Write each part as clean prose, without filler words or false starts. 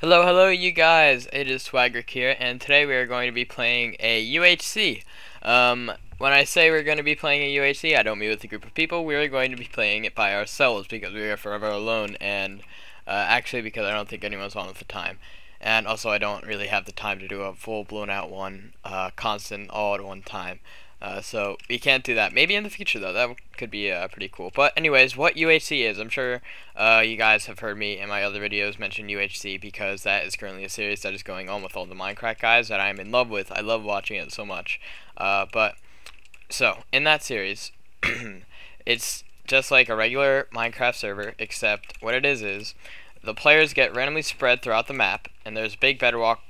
Hello, you guys. It is Swagreck here, and today we are going to be playing a UHC. When I say we're going to be playing a UHC, I don't mean with a group of people. We are going to be playing it by ourselves because we are forever alone, and actually because I don't think anyone's on at the time. And also I don't really have the time to do a full blown out one, constant all at one time. So we can't do that. Maybe in the future though, that could be pretty cool. But anyways, what UHC is, I'm sure you guys have heard me in my other videos mention UHC because that is currently a series that is going on with all the Minecraft guys that I am in love with. I love watching it so much. So in that series, it's just like a regular Minecraft server, except what it is the players get randomly spread throughout the map, and there's big bedrock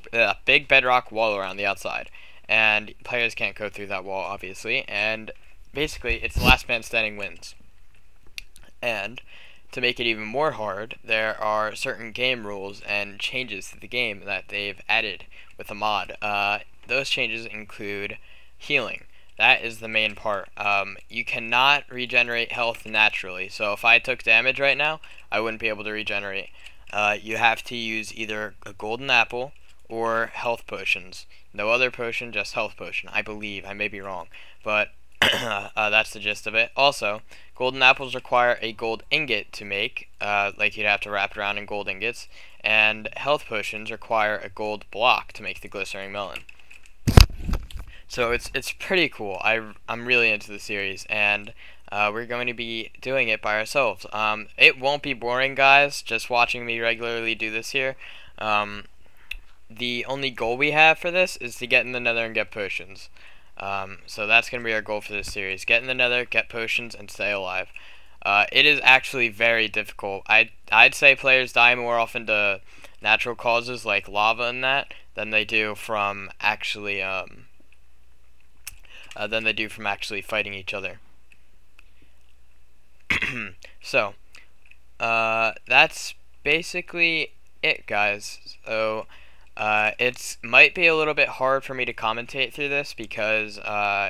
wall around the outside. And players can't go through that wall, obviously, and basically it's the last man standing wins. And to make it even more hard, there are certain game rules and changes to the game that they've added with a mod. Those changes include healing. That is the main part. You cannot regenerate health naturally, so if I took damage right now, I wouldn't be able to regenerate. You have to use either a golden apple or health potions. No other potion, just health potion, I believe. I may be wrong, but that's the gist of it. Also, golden apples require a gold ingot to make, like you'd have to wrap it around in gold ingots, and health potions require a gold block to make the glistering melon. So it's pretty cool. I'm really into the series, and we're going to be doing it by ourselves. It won't be boring, guys, just watching me regularly do this here. The only goal we have for this is to get in the nether and get potions. So that's going to be our goal for this series. Get in the nether, get potions, and stay alive. It is actually very difficult. I'd say players die more often to natural causes like lava and that than they do from actually fighting each other. So that's basically it, guys. So it might be a little bit hard for me to commentate through this because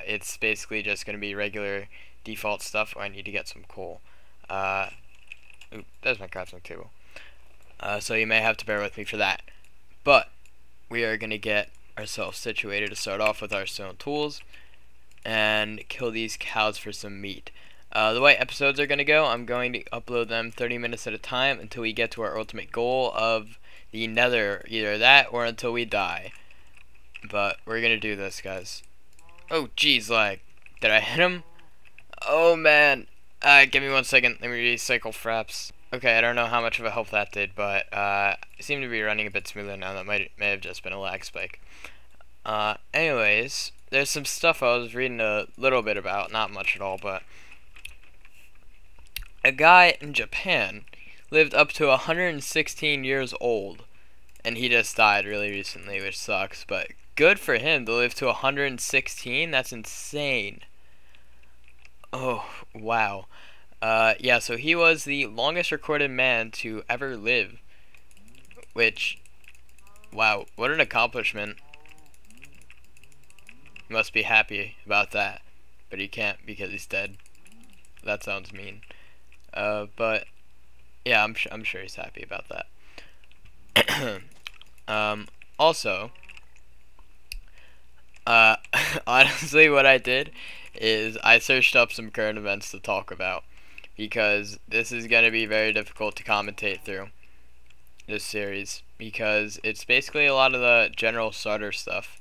it's basically just going to be regular default stuff. I need to get some coal. Ooh, there's my crafting table. So you may have to bear with me for that. But we are going to get ourselves situated to start off with our stone tools and kill these cows for some meat. The way episodes are going to go, I'm going to upload them 30 minutes at a time until we get to our ultimate goal of the nether, either that or until we die. But we're gonna do this, guys. Oh jeez, like, did I hit him? Oh man, give me 1 second, let me recycle fraps. Okay, I don't know how much of a help that did, but it seemed to be running a bit smoother now. That may have just been a lag spike. Anyways, there's some stuff I was reading a little bit about, not much at all, but a guy in Japan lived up to 116 years old, and he just died really recently, which sucks, but good for him to live to 116. That's insane. Oh wow. Yeah, so he was the longest recorded man to ever live, which, wow, what an accomplishment. He must be happy about that, but he can't because he's dead. That sounds mean. But yeah, I'm sure he's happy about that. Also, honestly, what I did is I searched up some current events to talk about because this is going to be very difficult to commentate through this series because it's basically a lot of the general starter stuff.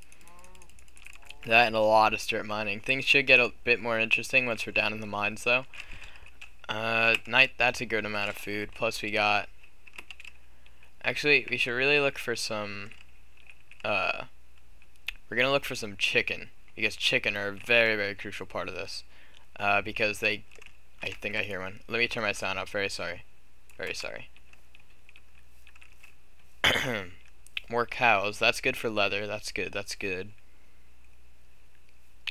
That and a lot of strip mining. Things should get a bit more interesting once we're down in the mines, though. That's a good amount of food. Plus we got, actually we should really look for some, we're gonna look for some chicken, because chicken are a very, very crucial part of this, because I think I hear one. Let me turn my sound up, very sorry. More cows, that's good for leather, that's good.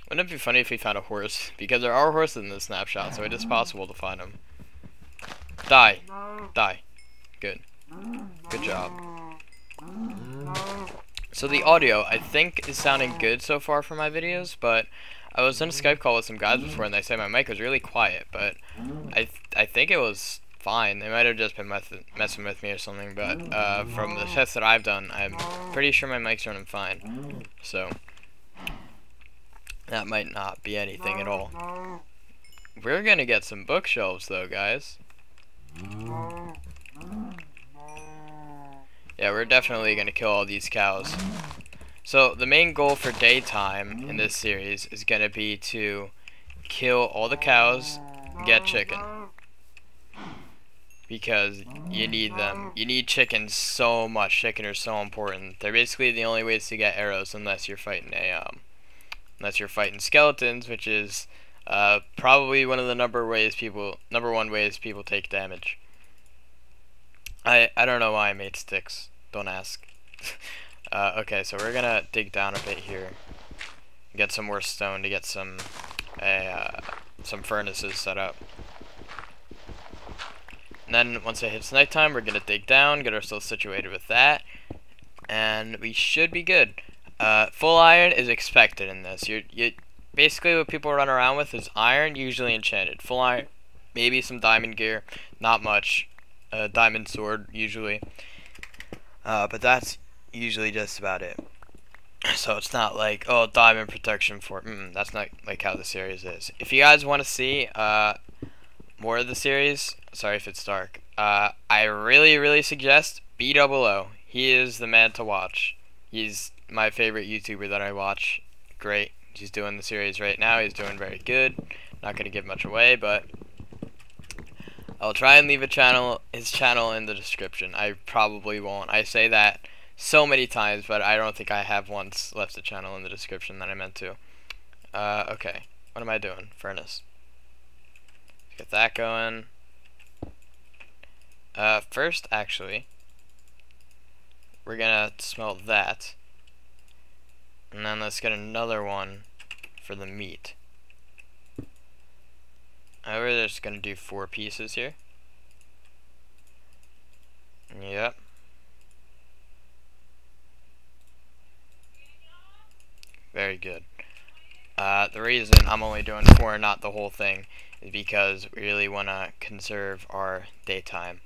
Wouldn't it be funny if we found a horse? Because there are horses in this snapshot, so it is possible to find them. Die. Good job. So the audio, I think, is sounding good so far for my videos, but I was in a Skype call with some guys before and they said my mic was really quiet, but I think it was fine. They might have just been messing with me or something, but from the tests that I've done, I'm pretty sure my mic's running fine. So that might not be anything at all. We're gonna get some bookshelves though, guys. Yeah, we're definitely gonna kill all these cows. So the main goal for daytime in this series is gonna be to kill all the cows and get chicken. Because you need them. You need chicken so much. Chicken are so important. They're basically the only ways to get arrows unless you're fighting skeletons, which is probably one of the number one ways people take damage. I don't know why I made sticks. Don't ask. Okay, so we're gonna dig down a bit here, get some more stone to get some furnaces set up. And then once it hits nighttime, we're gonna dig down, get ourselves situated with that, and we should be good. Full iron is expected in this. You basically what people run around with is iron, usually enchanted. Full iron, maybe some diamond gear, not much. Diamond sword usually, but that's usually just about it. So it's not like, oh, diamond protection for that's not like how the series is. If you guys want to see more of the series, sorry if it's dark, I really suggest B00. He is the man to watch. He's my favorite YouTuber that I watch. Great. He's doing the series right now. He's doing very good. Not gonna give much away, but I'll try and leave his channel in the description. I probably won't. I say that so many times, but I don't think I have once left the channel in the description that I meant to. Okay. What am I doing? Furnace. Get that going. First, actually, we're gonna smelt that. And then let's get another one for the meat. We're just gonna do 4 pieces here. Yep. Very good. The reason I'm only doing 4 and not the whole thing is because we really want to conserve our daytime.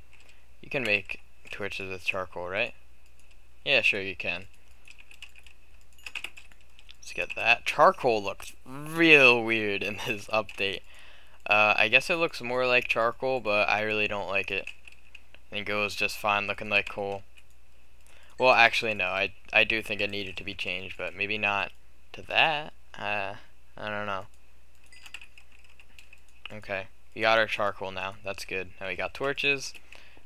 You can make torches with charcoal, right? Yeah, sure you can. Let's get that. Charcoal looks real weird in this update. I guess it looks more like charcoal, but I really don't like it. I think it was just fine looking like coal. Well, actually, no. I do think it needed to be changed, but maybe not to that. I don't know. Okay, we got our charcoal now. That's good. Now we got torches,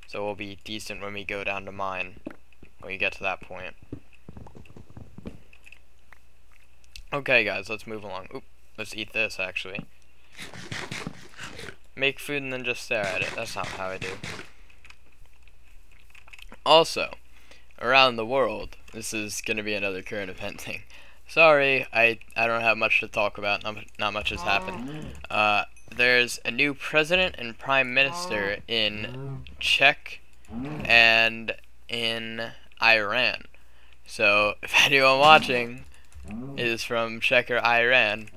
so we'll be decent when we go down to mine, when we get to that point. Okay, guys, let's move along. Oop, let's eat this, actually. Make food and then just stare at it. That's not how I do. Also, around the world, this is going to be another current event thing. Sorry, I don't have much to talk about. Not much has happened. There's a new president and prime minister in Czech and in Iran. So, if anyone watching is from Czech or Iran,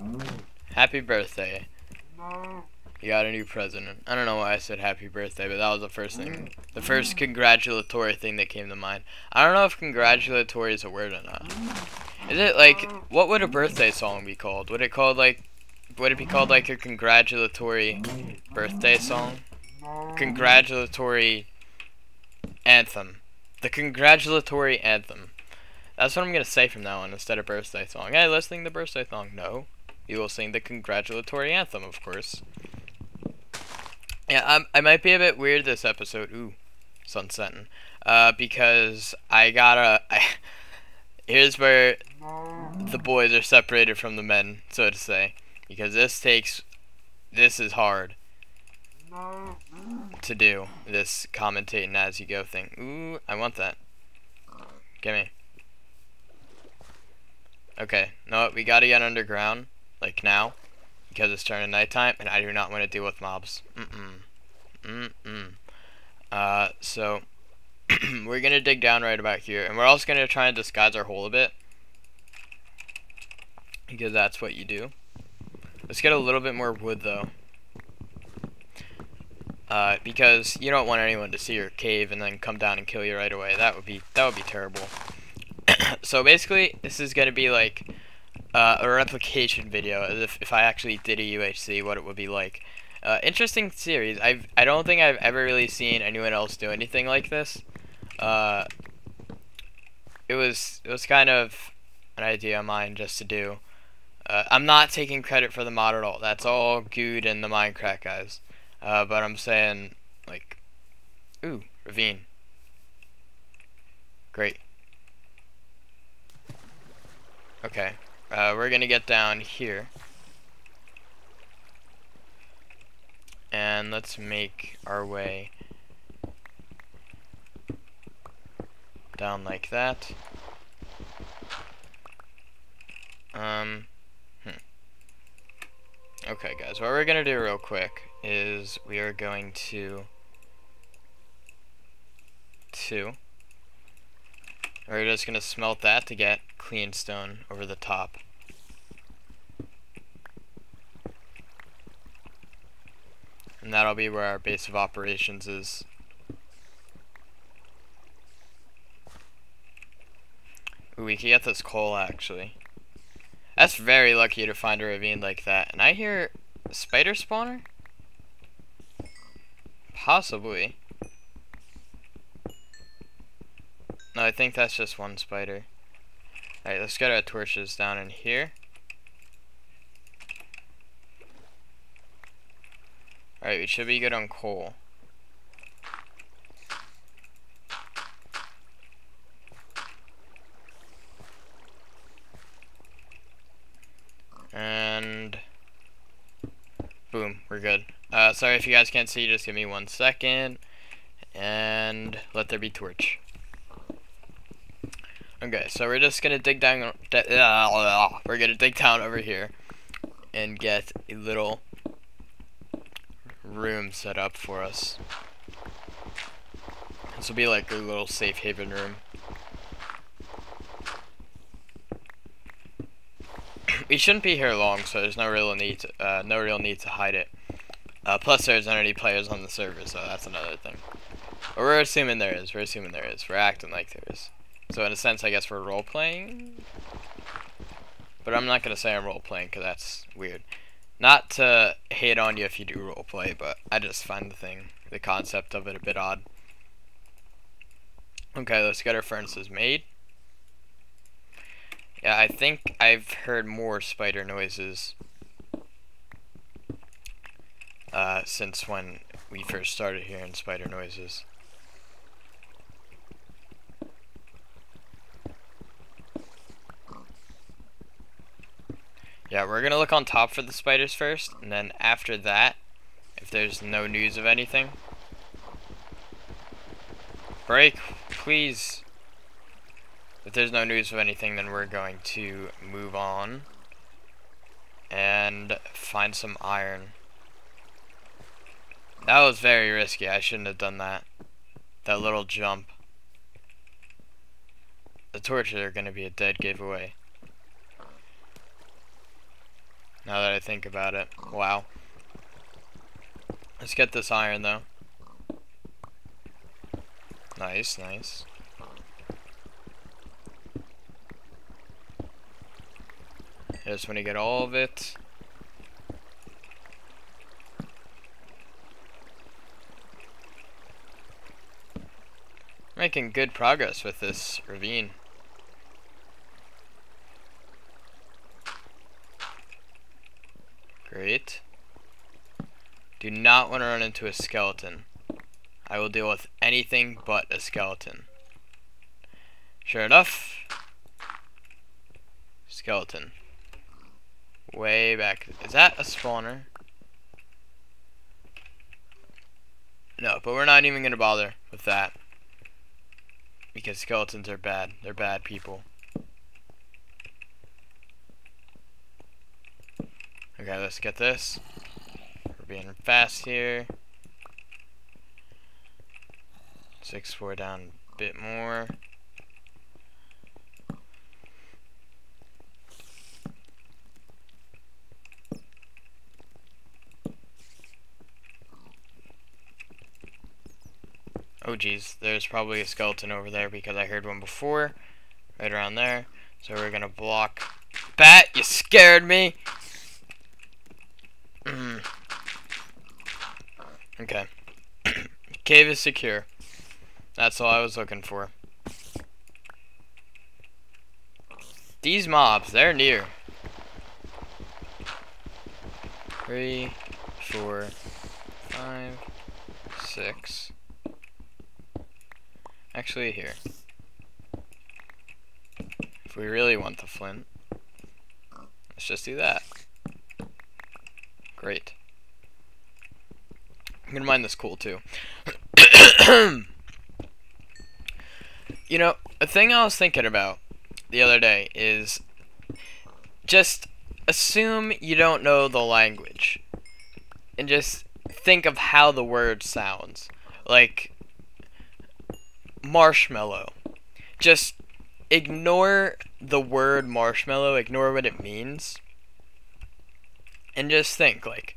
happy birthday. You got a new president. I don't know why I said happy birthday, but that was the first congratulatory thing that came to mind. I don't know if congratulatory is a word or not. Is it like, what would a birthday song be called? Would it be called like a congratulatory birthday song? Congratulatory anthem. The congratulatory anthem. That's what I'm gonna say from now on instead of birthday song. Hey, let's sing the birthday song. No. You will sing the congratulatory anthem, of course. Yeah, I might be a bit weird this episode. Ooh, sun's setting. Because here's where the boys are separated from the men, so to say. Because this is hard to do, this commentating as you go thing. Ooh, I want that. Gimme. Okay, no, we gotta get underground, like now, because it's turning nighttime, and I do not want to deal with mobs. So, we're gonna dig down right about here, and we're also gonna try and disguise our hole a bit, because that's what you do. Let's get a little bit more wood, though. because you don't want anyone to see your cave and then come down and kill you right away. That would be terrible. So basically, this is gonna be like a replication video, as if I actually did a UHC, what it would be like. Interesting series. I don't think I've ever really seen anyone else do anything like this. It was kind of an idea of mine just to do. I'm not taking credit for the mod at all. That's all Good and the Minecraft guys. But I'm saying, like, ooh, ravine. Great. Okay. We're gonna get down here. And let's make our way down like that. Okay, guys, what we're gonna do real quick is we are going to we're just gonna smelt that to get clean stone over the top. And that'll be where our base of operations is. Ooh, we can get this coal actually. That's very lucky to find a ravine like that. And I hear a spider spawner? Possibly. No, I think that's just one spider. Alright, let's get our torches down in here. Alright, we should be good on coal. And boom, we're good. Sorry if you guys can't see, just give me 1 second. And let there be torch. Okay, so we're just gonna dig down. We're gonna dig down over here and get a little room set up for us. This will be like a little safe haven room. We shouldn't be here long, so there's no real need to hide it. Plus, there's not any players on the server, so that's another thing. But we're assuming there is. We're assuming there is. We're acting like there is. So in a sense, I guess we're role playing. But I'm not gonna say I'm role playing because that's weird. Not to hate on you if you do role play, but I just find the concept of it a bit odd. Okay, let's get our furnaces made. Yeah, I think I've heard more spider noises since when we first started hearing spider noises. Yeah, we're gonna look on top for the spiders first, and then after that, if there's no news of anything. Break, please. If there's no news of anything, then we're going to move on and find some iron. That was very risky. I shouldn't have done that. That little jump. The torches are going to be a dead giveaway. Now that I think about it. Wow. Let's get this iron though. Nice, nice. Just want to get all of it. Making good progress with this ravine. Great. Do not want to run into a skeleton. I will deal with anything but a skeleton. Sure enough. Skeleton. Way back. Is that a spawner? No, but we're not even going to bother with that. Because skeletons are bad. They're bad people. Okay, let's get this. We're being fast here. Let's explore down a bit more. Oh geez, there's probably a skeleton over there because I heard one before. Right around there. So we're gonna block. Bat, you scared me! Okay. Cave is secure. That's all I was looking for. These mobs, they're near. 3, 4, 5, 6. Actually, here. If we really want the flint, let's just do that. Great. I'm gonna mine this coal too. You know, a thing I was thinking about the other day is just assume you don't know the language and just think of how the word sounds. Like marshmallow. Just ignore the word marshmallow, ignore what it means, and just think, like,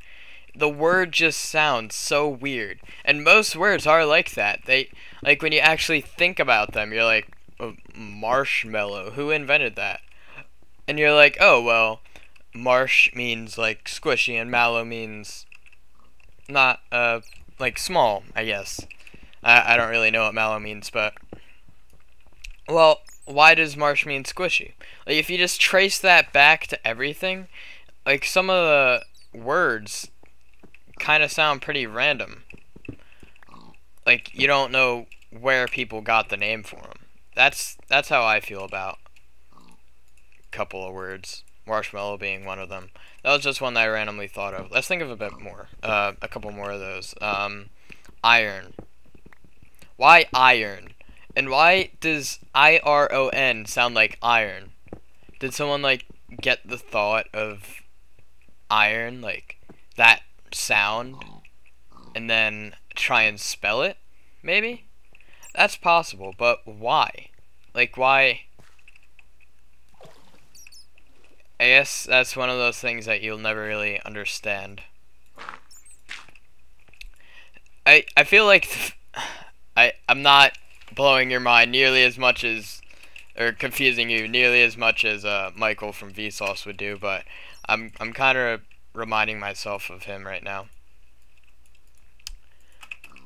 the word just sounds so weird. And most words are like that. They, like, when you actually think about them, you're like, oh, marshmallow, who invented that? And you're like, oh, well, marsh means, like, squishy, and mallow means not, like, small, I guess. I don't really know what mallow means, but, well, why does marsh mean squishy? Like, if you just trace that back to everything, like, some of the words kind of sound pretty random. Like, you don't know where people got the name for them. That's how I feel about a couple of words. Marshmallow being one of them. That was just one that I randomly thought of. Let's think of a bit more. A couple more of those. Iron. Why iron? And why does IRON sound like iron? Did someone, like, get the thought of iron, like, that sound, and then try and spell it? Maybe? That's possible, but why? Like, why? I guess that's one of those things that you'll never really understand. I feel like I'm not blowing your mind nearly as much as, or confusing you nearly as much as Michael from Vsauce would do, but I'm kind of reminding myself of him right now.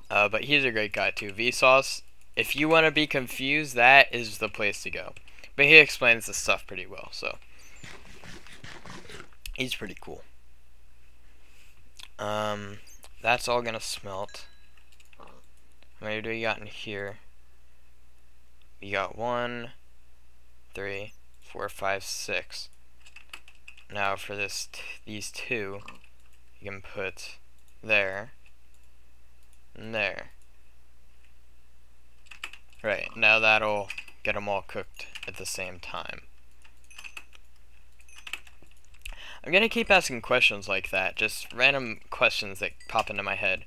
But he's a great guy too. Vsauce, if you want to be confused, that is the place to go. But he explains the stuff pretty well, so he's pretty cool. That's all gonna smelt. How many do we got in here? We got 1, 3, 4, 5, 6. Now for these two, you can put there and there. Right, now that'll get them all cooked at the same time. I'm gonna keep asking questions like that, just random questions that pop into my head,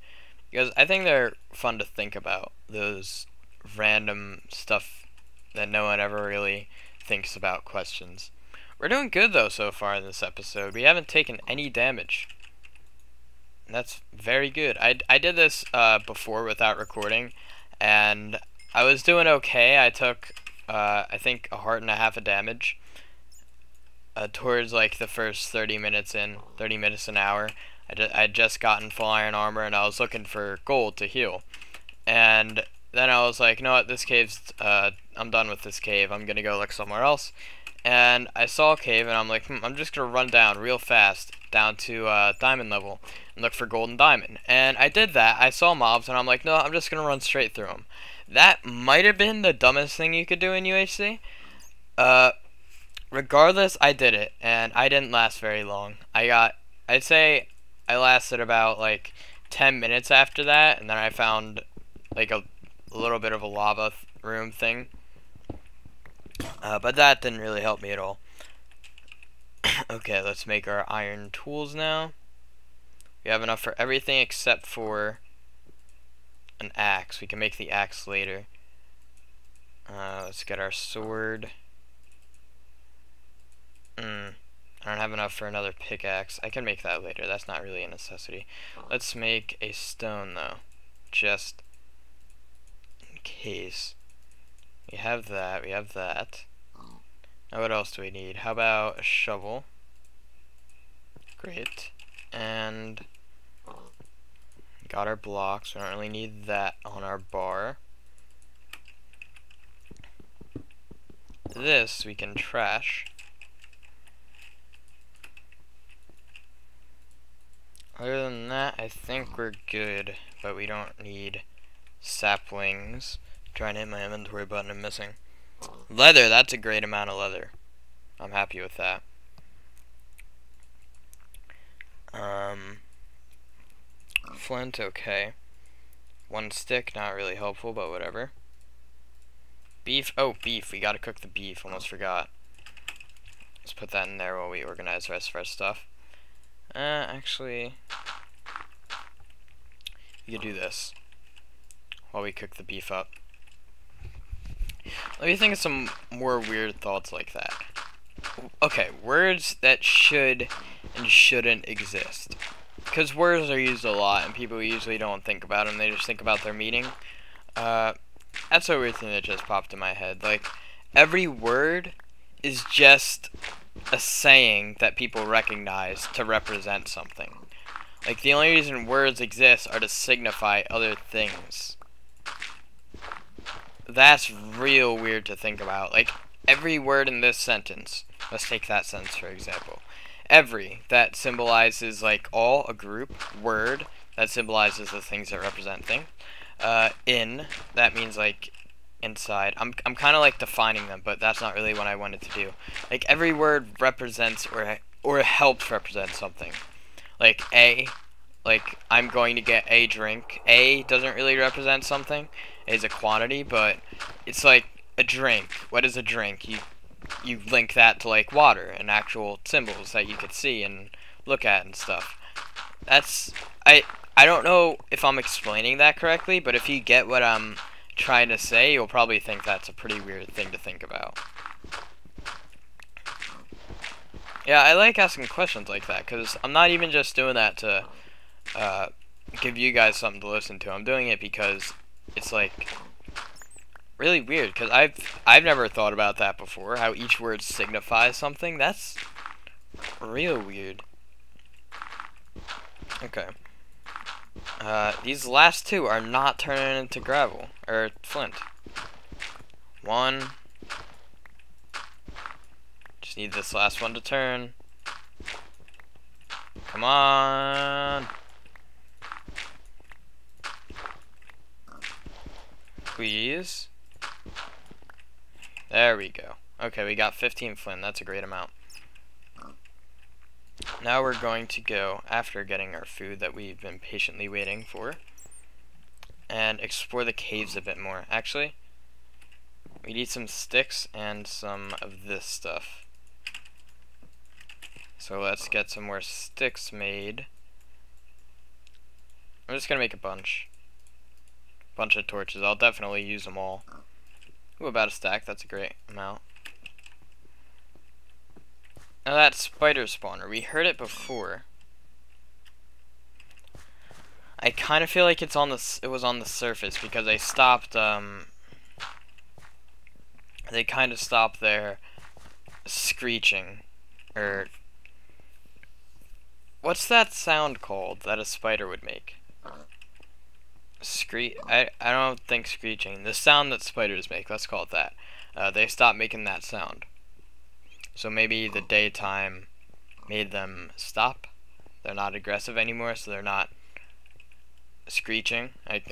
because I think they're fun to think about, those random stuff that no one ever really thinks about questions. We're doing good though so far in this episode. We haven't taken any damage. That's very good. I did this before without recording, and I was doing okay. I took I think 1.5 hearts of damage towards like the first 30 minutes in, 30 minutes an hour. I'd just gotten full iron armor and I was looking for gold to heal. And then I was like, you know what, this cave's, I'm done with this cave. I'm gonna go look somewhere else. And I saw a cave and I'm like, I'm just gonna run down real fast down to diamond level and look for gold and diamond. And I did that. I saw mobs and I'm like, no, I'm just gonna run straight through them. That might have been the dumbest thing you could do in UHC. Regardless, I did it, and I didn't last very long. I'd say I lasted about like 10 minutes after that, and then I found like a little bit of a lava room thing. But that didn't really help me at all. Okay, let's make our iron tools now. We have enough for everything except for an axe. We can make the axe later. Let's get our sword. I don't have enough for another pickaxe. I can make that later. That's not really a necessity. Let's make a stone, though. Just case. We have that. We have that. Now what else do we need? How about a shovel? Great. And got our blocks. We don't really need that on our bar. This we can trash. Other than that, I think we're good, but we don't need saplings. Trying to hit my inventory button, I'm missing. Leather, that's a great amount of leather. I'm happy with that. Flint, okay. One stick, not really helpful, but whatever. Beef, oh, beef, we gotta cook the beef, almost forgot. Let's put that in there while we organize the rest of our stuff. Actually, we could do this while we cook the beef up. Let me think of some more weird thoughts like that. Okay, words that should and shouldn't exist. Because words are used a lot and people usually don't think about them, they just think about their meaning. That's a weird thing that just popped in my head. Like, every word is just a saying that people recognize to represent something. Like, the only reason words exist are to signify other things. That's real weird to think about. Like, every word in this sentence, let's take that sentence for example. Every, that symbolizes like all, a group. Word, that symbolizes the things that represent things. In, that means like inside. I'm kind of like defining them, but that's not really what I wanted to do. Like, every word represents or helps represent something. Like a, like I'm going to get a drink. A doesn't really represent something. A is a quantity, but it's like a drink. What is a drink? You link that to like water and actual symbols that you could see and look at and stuff. That's I don't know if I'm explaining that correctly, but if you get what I'm trying to say, you'll probably think that's a pretty weird thing to think about. Yeah, I like asking questions like that, because I'm not even just doing that to give you guys something to listen to. I'm doing it because it's like really weird, because I've never thought about that before, how each word signifies something. That's real weird. Okay. These last two are not turning into gravel, or flint. One. Just need this last one to turn. Come on. Please. There we go. Okay, we got 15 flint. That's a great amount. Now we're going to go, after getting our food that we've been patiently waiting for, and explore the caves a bit more. Actually, we need some sticks and some of this stuff. So let's get some more sticks made. I'm just gonna make a bunch of torches. I'll definitely use them all. Ooh, about a stack. That's a great amount. Now that spider spawner, we heard it before. I kind of feel like it was on the surface because they stopped. They kind of stopped their screeching, or what's that sound called that a spider would make? I don't think screeching. The sound that spiders make. Let's call it that. They stopped making that sound. So maybe the daytime made them stop. They're not aggressive anymore, so they're not screeching.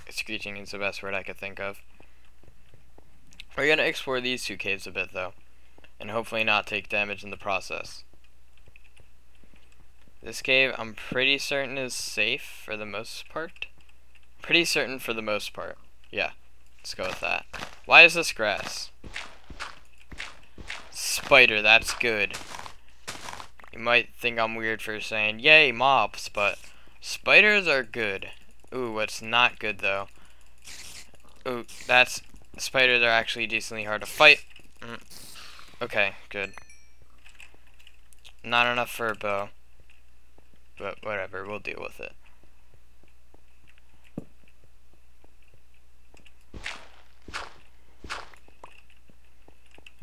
Screeching is the best word I could think of. We're going to explore these two caves a bit, though, and hopefully not take damage in the process. This cave, I'm pretty certain, is safe for the most part. Pretty certain for the most part. Yeah, let's go with that. Why is this grass? Spider, that's good. You might think I'm weird for saying, yay, mobs, but spiders are good. Ooh, what's not good, though? Ooh, spiders are actually decently hard to fight. Okay, good. Not enough for a bow. But whatever, we'll deal with it.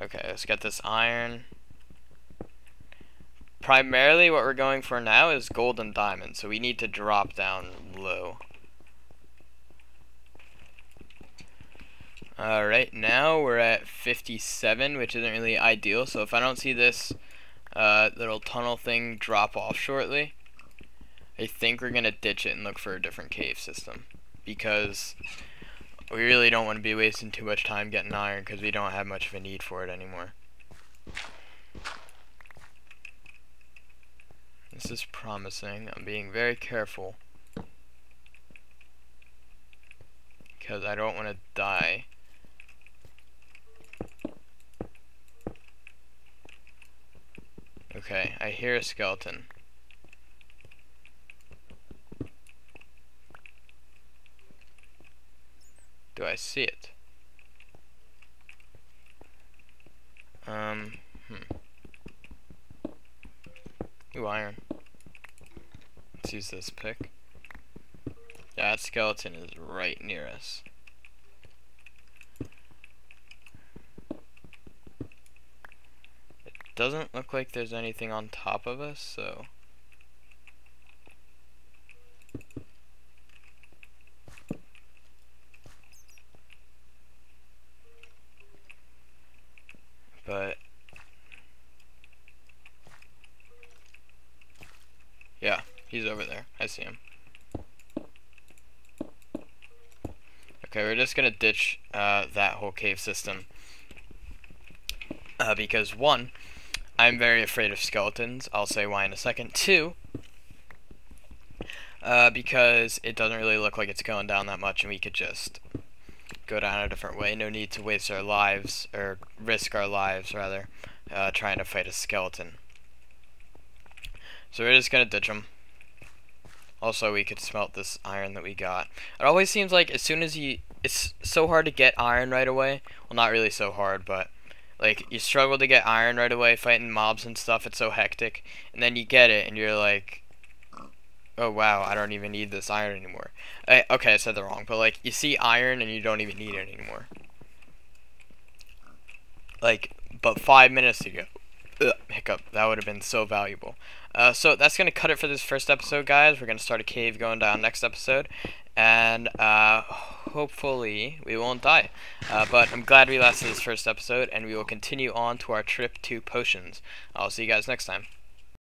Okay, let's get this iron. Primarily what we're going for now is gold and diamond, so we need to drop down low. Alright, now we're at 57, which isn't really ideal, so if I don't see this little tunnel thing drop off shortly, I think we're going to ditch it and look for a different cave system, because we really don't want to be wasting too much time getting iron, because we don't have much of a need for it anymore. This is promising. I'm being very careful, because I don't want to die. Okay, I hear a skeleton. Do I see it? Ooh, iron. Let's use this pick. Yeah, that skeleton is right near us. It doesn't look like there's anything on top of us, so... But... yeah, he's over there. I see him. Okay, we're just gonna ditch that whole cave system. Because one, I'm very afraid of skeletons. I'll say why in a second. Two, because it doesn't really look like it's going down that much and we could just go down a different way. No need to waste our lives, or risk our lives rather, trying to fight a skeleton. So we're just gonna ditch them. Also, we could smelt this iron that we got. It always seems like as soon as it's so hard to get iron right away. Well, not really so hard, but like you struggle to get iron right away fighting mobs and stuff. It's so hectic, and then you get it and you're like, oh wow, I don't even need this iron anymore. Okay, I said that wrong, but like you see iron and you don't even need it anymore. Like, but 5 minutes ago, hiccup, that would have been so valuable. So that's going to cut it for this first episode, guys. We're going to start a cave going down next episode, and hopefully we won't die. But I'm glad we lasted this first episode, and we will continue on to our trip to potions. I'll see you guys next time.